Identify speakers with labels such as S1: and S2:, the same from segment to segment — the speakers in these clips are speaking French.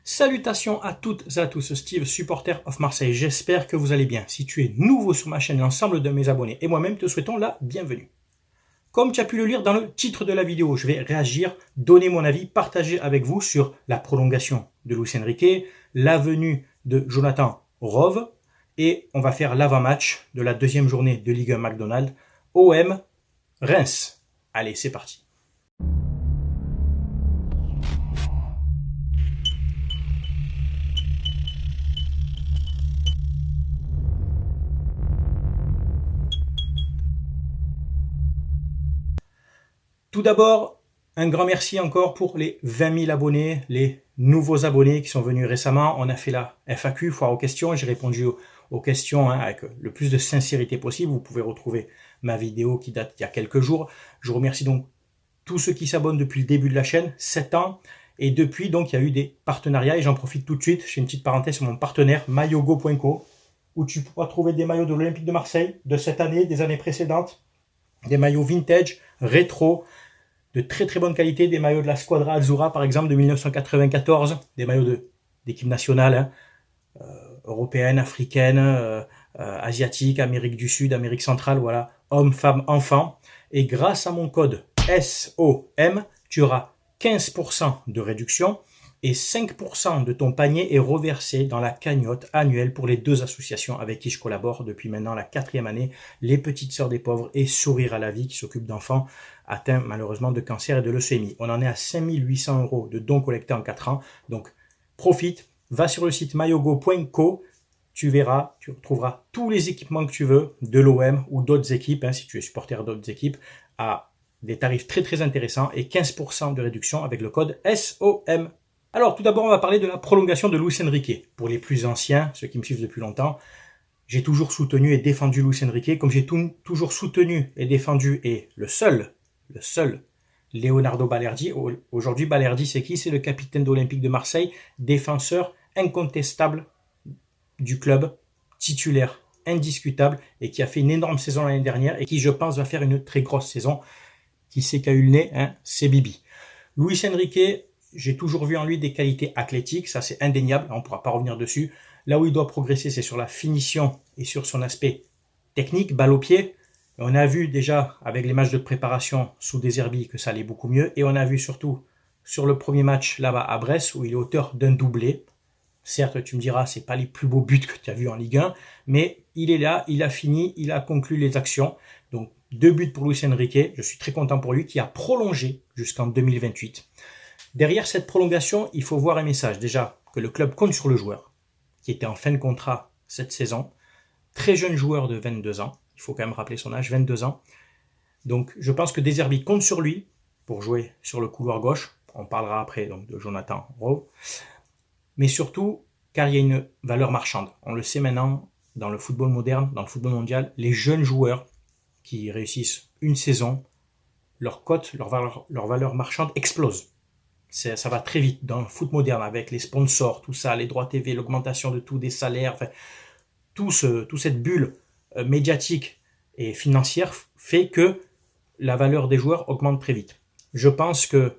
S1: Salutations à toutes et à tous, Steve, supporter of Marseille. J'espère que vous allez bien. Si tu es nouveau sur ma chaîne, l'ensemble de mes abonnés et moi-même te souhaitons la bienvenue. Comme tu as pu le lire dans le titre de la vidéo, je vais réagir, donner mon avis, partager avec vous sur la prolongation de Luis Enrique, la venue de Jonathan Rove et on va faire l'avant-match de la deuxième journée de Ligue 1 McDonald's OM Reims. Allez, c'est parti. Tout d'abord, un grand merci encore pour les 20 000 abonnés, les nouveaux abonnés qui sont venus récemment. On a fait la FAQ, foire aux questions. J'ai répondu aux questions avec le plus de sincérité possible. Vous pouvez retrouver ma vidéo qui date il y a quelques jours. Je remercie donc tous ceux qui s'abonnent depuis le début de la chaîne, 7 ans. Et depuis, donc, il y a eu des partenariats et j'en profite tout de suite. Je fais une petite parenthèse sur mon partenaire, maillogo.co, où tu pourras trouver des maillots de l'Olympique de Marseille de cette année, des années précédentes, des maillots vintage, rétro, de très très bonne qualité, des maillots de la Squadra Azzurra par exemple de 1994, des maillots d'équipe nationale, européenne, africaine, asiatique, Amérique du Sud, Amérique centrale, voilà, hommes, femmes, enfants. Et grâce à mon code SOM, tu auras 15% de réduction et 5% de ton panier est reversé dans la cagnotte annuelle pour les deux associations avec qui je collabore depuis maintenant la 4e année, les Petites Sœurs des Pauvres et Sourire à la Vie qui s'occupent d'enfants atteints malheureusement de cancer et de leucémie. On en est à 5 800 € de dons collectés en 4 ans, donc profite, va sur le site maillogo.co, tu verras, tu retrouveras tous les équipements que tu veux de l'OM ou d'autres équipes, si tu es supporter d'autres équipes, à des tarifs très très intéressants et 15% de réduction avec le code SOM. Alors, tout d'abord, on va parler de la prolongation de Luis Enrique. Pour les plus anciens, ceux qui me suivent depuis longtemps, j'ai toujours soutenu et défendu Luis Enrique, comme j'ai toujours soutenu et défendu, et le seul, Leonardo Balerdi. Aujourd'hui, Balerdi, c'est qui? C'est le capitaine d'Olympique de Marseille, défenseur incontestable du club, titulaire indiscutable, et qui a fait une énorme saison l'année dernière, et qui, je pense, va faire une très grosse saison. Qui sait qu'a eu le nez, c'est Bibi. Luis Enrique, j'ai toujours vu en lui des qualités athlétiques, ça c'est indéniable, on ne pourra pas revenir dessus. Là où il doit progresser, c'est sur la finition et sur son aspect technique, balle au pied. On a vu déjà avec les matchs de préparation sous De Zerbi que ça allait beaucoup mieux. Et on a vu surtout sur le premier match là-bas à Brest où il est auteur d'un doublé. Certes, tu me diras, c'est pas les plus beaux buts que tu as vus en Ligue 1, mais il est là, il a fini, il a conclu les actions. Donc 2 buts pour Luis Enrique, je suis très content pour lui, qui a prolongé jusqu'en 2028. Derrière cette prolongation, il faut voir un message. Déjà, que le club compte sur le joueur, qui était en fin de contrat cette saison. Très jeune joueur de 22 ans. Il faut quand même rappeler son âge, 22 ans. Donc, je pense que De Zerbi compte sur lui pour jouer sur le couloir gauche. On parlera après donc, de Jonathan Rove. Mais surtout, car il y a une valeur marchande. On le sait maintenant, dans le football moderne, dans le football mondial, les jeunes joueurs qui réussissent une saison, leur cote, leur valeur marchande explose. Ça va très vite dans le foot moderne avec les sponsors, tout ça, les droits TV, l'augmentation de tout, des salaires, enfin, toute cette bulle médiatique et financière fait que la valeur des joueurs augmente très vite. Je pense qu'il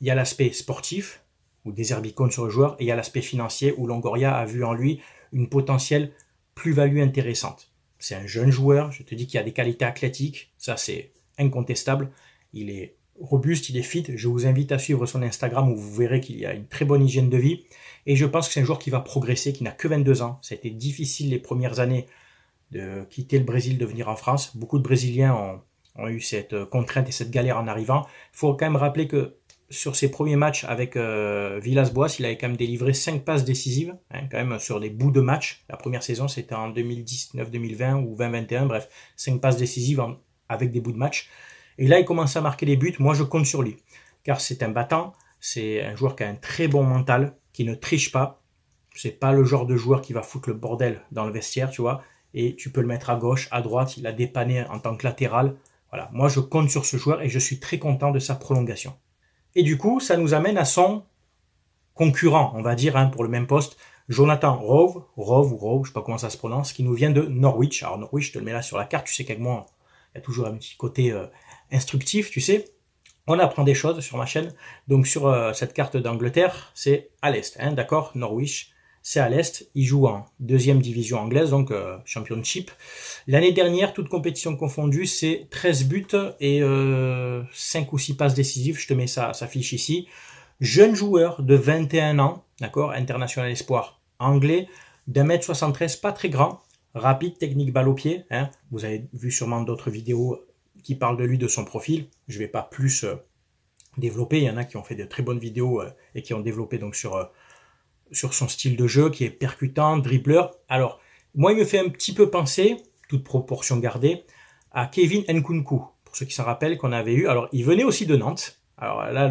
S1: y a l'aspect sportif, où De Zerbi compte sur le joueur, et il y a l'aspect financier, où Longoria a vu en lui une potentielle plus-value intéressante. C'est un jeune joueur, je te dis qu'il y a des qualités athlétiques, ça c'est incontestable, il est robuste, il est fit. Je vous invite à suivre son Instagram où vous verrez qu'il y a une très bonne hygiène de vie. Et je pense que c'est un joueur qui va progresser, qui n'a que 22 ans. Ça a été difficile les premières années de quitter le Brésil, de venir en France. Beaucoup de Brésiliens ont eu cette contrainte et cette galère en arrivant. Il faut quand même rappeler que sur ses premiers matchs avec Villas-Boas, il avait quand même délivré 5 passes décisives, quand même sur des bouts de match. La première saison, c'était en 2019-2020 ou 2021, bref, 5 passes décisives avec des bouts de match. Et là, il commence à marquer des buts. Moi, je compte sur lui. Car c'est un battant. C'est un joueur qui a un très bon mental, qui ne triche pas. C'est pas le genre de joueur qui va foutre le bordel dans le vestiaire, tu vois. Et tu peux le mettre à gauche, à droite. Il a dépanné en tant que latéral. Voilà. Moi, je compte sur ce joueur et je suis très content de sa prolongation. Et du coup, ça nous amène à son concurrent, on va dire, pour le même poste. Jonathan Rove, je sais pas comment ça se prononce, qui nous vient de Norwich. Alors Norwich, je te le mets là sur la carte. Tu sais qu'avec moi, il y a toujours un petit côté instructif, tu sais. on apprend des choses sur ma chaîne. Donc sur cette carte d'Angleterre, c'est à l'est, hein, d'accord, Norwich, c'est à l'est. Ils jouent en deuxième division anglaise, donc Championship. L'année dernière, toute compétition confondue, c'est 13 buts et 5 ou 6 passes décisives. Je te mets ça, sa fiche ici. Jeune joueur de 21 ans, d'accord, international espoir anglais, d'1m73, pas très grand, rapide, technique balle au pied. Hein. Vous avez vu sûrement d'autres vidéos qui parlent de lui, de son profil. Je ne vais pas plus développer. Il y en a qui ont fait de très bonnes vidéos et qui ont développé donc sur son style de jeu qui est percutant, dribbleur. Alors, moi, il me fait un petit peu penser, toute proportion gardée, à Kevin Nkunku. Pour ceux qui s'en rappellent qu'on avait eu. Alors, il venait aussi de Nantes. Alors là,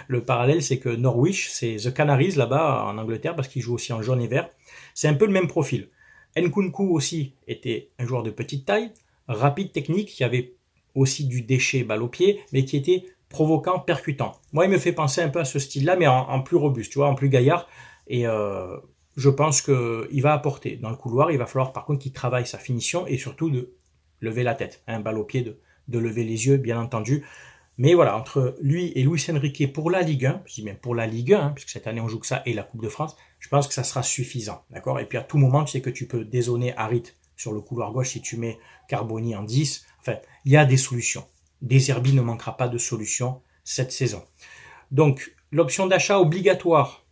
S1: le parallèle, c'est que Norwich, c'est The Canaries là-bas en Angleterre, parce qu'il joue aussi en jaune et vert. C'est un peu le même profil. Nkunku aussi était un joueur de petite taille, rapide, technique, qui avait aussi du déchet balle au pied, mais qui était provoquant, percutant. Moi, il me fait penser un peu à ce style-là, mais en plus robuste, tu vois, en plus gaillard. Et je pense qu'il va apporter dans le couloir. Il va falloir par contre qu'il travaille sa finition et surtout de lever la tête, hein, balle au pied, de lever les yeux, bien entendu. Mais voilà, entre lui et Luis Enrique pour la Ligue 1, je dis bien pour la Ligue 1, hein, puisque cette année on joue que ça et la Coupe de France, je pense que ça sera suffisant, d'accord. Et puis à tout moment, tu sais que tu peux dézoner Harit sur le couloir gauche si tu mets Carboni en 10. Enfin, il y a des solutions. Deserbi ne manquera pas de solutions cette saison. Donc, l'option d'achat obligatoire,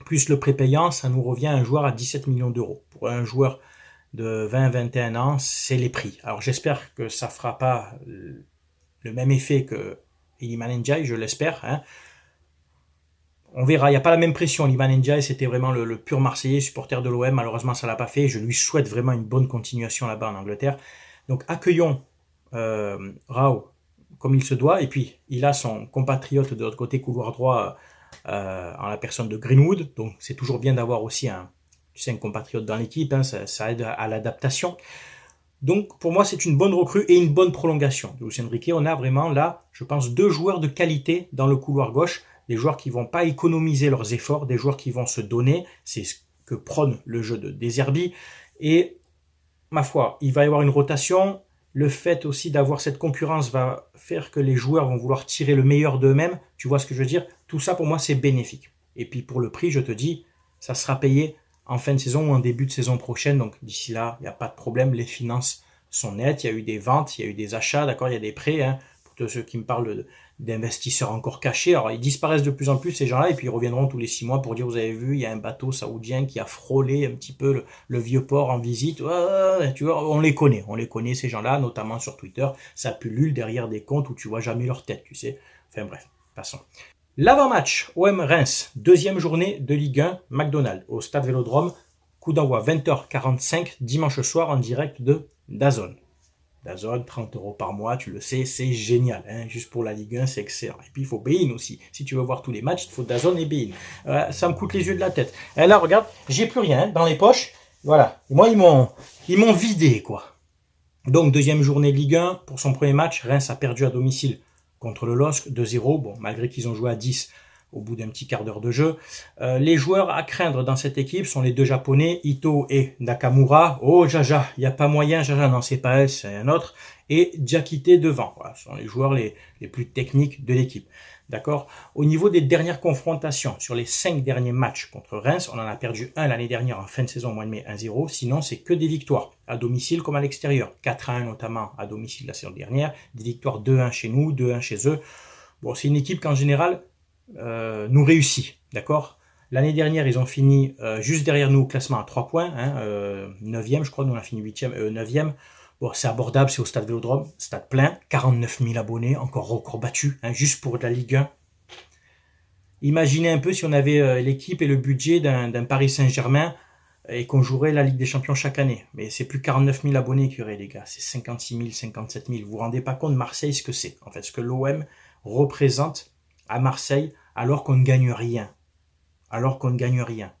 S1: plus le prépayant, ça nous revient à un joueur à 17 millions d'euros. Pour un joueur de 20-21 ans, c'est les prix. Alors j'espère que ça ne fera pas le même effet que Iliman Ndiaye, je l'espère. Hein. On verra, il n'y a pas la même pression. Iliman Ndiaye, c'était vraiment le pur Marseillais, supporter de l'OM. Malheureusement, ça ne l'a pas fait. Je lui souhaite vraiment une bonne continuation là-bas en Angleterre. Donc accueillons Rao comme il se doit. Et puis, il a son compatriote de l'autre côté, couloir droit, en la personne de Greenwood. Donc, c'est toujours bien d'avoir aussi un compatriote dans l'équipe. Hein, ça aide à l'adaptation. Donc, pour moi, c'est une bonne recrue et une bonne prolongation. De Luis Enrique, on a vraiment là, je pense, 2 joueurs de qualité dans le couloir gauche. Des joueurs qui ne vont pas économiser leurs efforts, des joueurs qui vont se donner. C'est ce que prône le jeu de Deserbi. Et, ma foi, il va y avoir une rotation. Le fait aussi d'avoir cette concurrence va faire que les joueurs vont vouloir tirer le meilleur d'eux-mêmes. Tu vois ce que je veux dire? Tout ça, pour moi, c'est bénéfique. Et puis, pour le prix, je te dis, ça sera payé en fin de saison ou en début de saison prochaine. Donc, d'ici là, il n'y a pas de problème. Les finances sont nettes. Il y a eu des ventes, il y a eu des achats, d'accord? Il y a des prêts. Hein, pour tous ceux qui me parlent d'investisseurs encore cachés. Alors, ils disparaissent de plus en plus, ces gens-là, et puis ils reviendront tous les 6 mois pour dire, vous avez vu, il y a un bateau saoudien qui a frôlé un petit peu le vieux port en visite. Tu vois, on les connaît, ces gens-là, notamment sur Twitter. Ça pullule derrière des comptes où tu vois jamais leur tête, tu sais. Enfin bref, passons. L'avant-match, OM Reims, 2e journée de Ligue 1, McDonald's, au Stade Vélodrome, coup d'envoi 20h45, dimanche soir en direct de DAZN. DAZN, 30 € par mois, tu le sais, c'est génial. Hein, juste pour la Ligue 1, c'est excellent. Et puis il faut Bein aussi. Si tu veux voir tous les matchs, il faut DAZN et Bein. Ça me coûte les yeux de la tête. Et là, regarde, j'ai plus rien hein, dans les poches. Voilà. Et moi, ils m'ont vidé, quoi. Donc, 2e journée de Ligue 1. Pour son premier match, Reims a perdu à domicile contre le LOSC 2-0, bon, malgré qu'ils ont joué à 10 au bout d'un petit quart d'heure de jeu. Les joueurs à craindre dans cette équipe sont les 2 Japonais, Ito et Nakamura. Oh, Jaja, il n'y a pas moyen, Jaja, non, c'est pas elle, c'est un autre. Et Diakité devant, voilà, ce sont les joueurs les plus techniques de l'équipe. D'accord. Au niveau des dernières confrontations, sur les 5 derniers matchs contre Reims, on en a perdu un l'année dernière en fin de saison au mois de mai 1-0. Sinon, c'est que des victoires, à domicile comme à l'extérieur. 4-1 notamment à domicile la saison dernière. Des victoires 2-1 chez nous, 2-1 chez eux. Bon, c'est une équipe qu'en général nous réussit. D'accord. L'année dernière, ils ont fini juste derrière nous au classement à 3 points. Hein, 9e, je crois, nous on a fini 8e, 9e. Bon, c'est abordable, c'est au Stade Vélodrome, stade plein, 49 000 abonnés, encore record battu, hein, juste pour de la Ligue 1. Imaginez un peu si on avait l'équipe et le budget d'un Paris Saint-Germain et qu'on jouerait la Ligue des Champions chaque année. Mais c'est plus 49 000 abonnés qu'il y aurait, les gars. C'est 56 000, 57 000. Vous vous rendez pas compte, Marseille, ce que c'est. En fait, ce que l'OM représente à Marseille alors qu'on ne gagne rien. Alors qu'on ne gagne rien.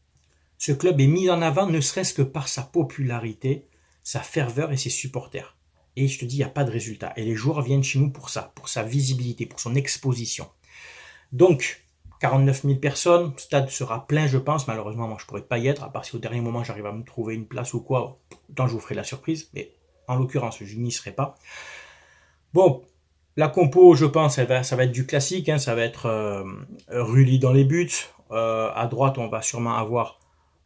S1: Ce club est mis en avant ne serait-ce que par sa popularité, sa ferveur et ses supporters. Et je te dis, il n'y a pas de résultat. Et les joueurs viennent chez nous pour ça, pour sa visibilité, pour son exposition. Donc, 49 000 personnes, le stade sera plein, je pense. Malheureusement, moi, je ne pourrais pas y être, à part si au dernier moment, j'arrive à me trouver une place ou quoi. Autant je vous ferai la surprise. Mais en l'occurrence, je n'y serai pas. Bon, La compo, je pense, ça va être du classique, hein, ça va être Rulli dans les buts. À droite, on va sûrement avoir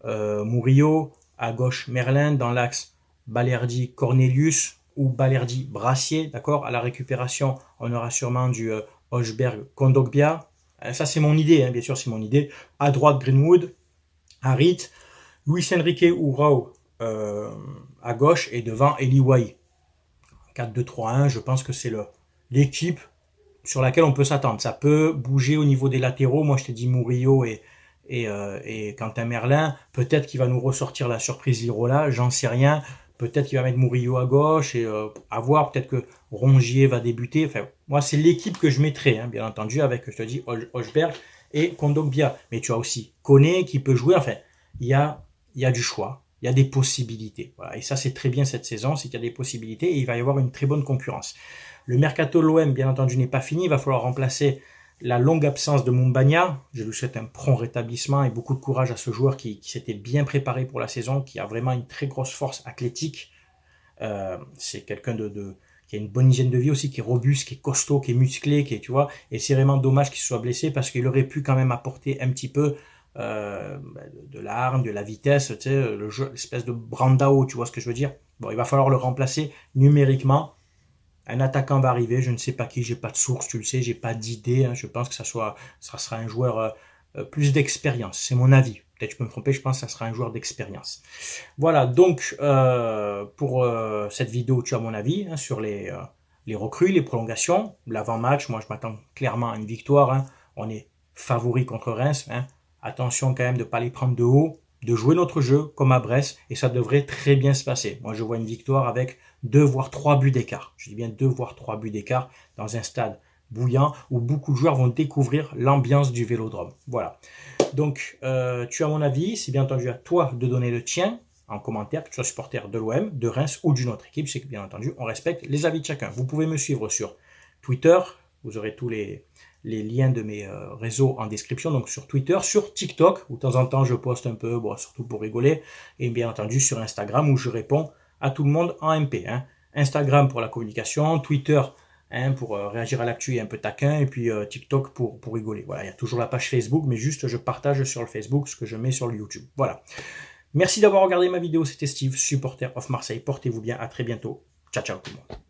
S1: Murillo. À gauche, Merlin. Dans l'axe, Balerdi, Cornelius ou Balerdi, Brassier. D'accord. À la récupération, on aura sûrement du Hochberg, Kondogbia. Ça, c'est mon idée, hein, bien sûr, c'est mon idée. À droite, Greenwood, Harit, Luis Enrique ou Rao à gauche et devant Eli Wahi. 4-2-3-1, je pense que c'est l'équipe sur laquelle on peut s'attendre. Ça peut bouger au niveau des latéraux. Moi, je t'ai dit Murillo et Quentin Merlin. Peut-être qu'il va nous ressortir la surprise Lirola, j'en sais rien. Peut-être qu'il va mettre Murillo à gauche et à voir. Peut-être que Rongier va débuter. Enfin, moi, c'est l'équipe que je mettrai, hein, bien entendu, avec, je te dis, Hochberg et Kondogbia. Mais tu as aussi Koné qui peut jouer. Enfin, il y a du choix. Il y a des possibilités. Voilà. Et ça, c'est très bien cette saison, c'est qu'il y a des possibilités et il va y avoir une très bonne concurrence. Le mercato de l'OM, bien entendu, n'est pas fini. Il va falloir remplacer la longue absence de Mumbagna. Je lui souhaite un prompt rétablissement et beaucoup de courage à ce joueur qui s'était bien préparé pour la saison, qui a vraiment une très grosse force athlétique. C'est quelqu'un qui a une bonne hygiène de vie aussi, qui est robuste, qui est costaud, qui est musclé, tu vois. Et c'est vraiment dommage qu'il se soit blessé parce qu'il aurait pu quand même apporter un petit peu de l'arme, de la vitesse, tu sais, l'espèce de Brandao, tu vois ce que je veux dire. Bon, il va falloir le remplacer numériquement. Un attaquant va arriver, je ne sais pas qui, j'ai pas de source, tu le sais, j'ai pas d'idée. Hein, je pense que ça sera un joueur plus d'expérience. C'est mon avis. Peut-être je peux me tromper, je pense que ça sera un joueur d'expérience. Voilà, donc pour cette vidéo, tu as mon avis hein, sur les recrues, les prolongations, l'avant-match. Moi, je m'attends clairement à une victoire. Hein. On est favori contre Reims. Hein. Attention quand même de ne pas les prendre de haut, de jouer notre jeu comme à Brest, et ça devrait très bien se passer. Moi, je vois une victoire avec 2 voire 3 buts d'écart. Je dis bien 2 voire 3 buts d'écart dans un stade bouillant où beaucoup de joueurs vont découvrir l'ambiance du Vélodrome. Voilà. Donc, tu as mon avis. C'est bien entendu à toi de donner le tien en commentaire, que tu sois supporter de l'OM, de Reims ou d'une autre équipe. C'est que bien entendu, on respecte les avis de chacun. Vous pouvez me suivre sur Twitter. Vous aurez tous les liens de mes réseaux en description, donc sur Twitter, sur TikTok, où de temps en temps je poste un peu, bon, surtout pour rigoler, et bien entendu sur Instagram, où je réponds à tout le monde en MP. Hein. Instagram pour la communication, Twitter hein, pour réagir à l'actu et un peu taquin, et puis TikTok pour rigoler. Voilà, il y a toujours la page Facebook, mais juste je partage sur le Facebook ce que je mets sur le YouTube. Voilà. Merci d'avoir regardé ma vidéo, c'était Steve, supporter of Marseille. Portez-vous bien, à très bientôt. Ciao, ciao tout le monde.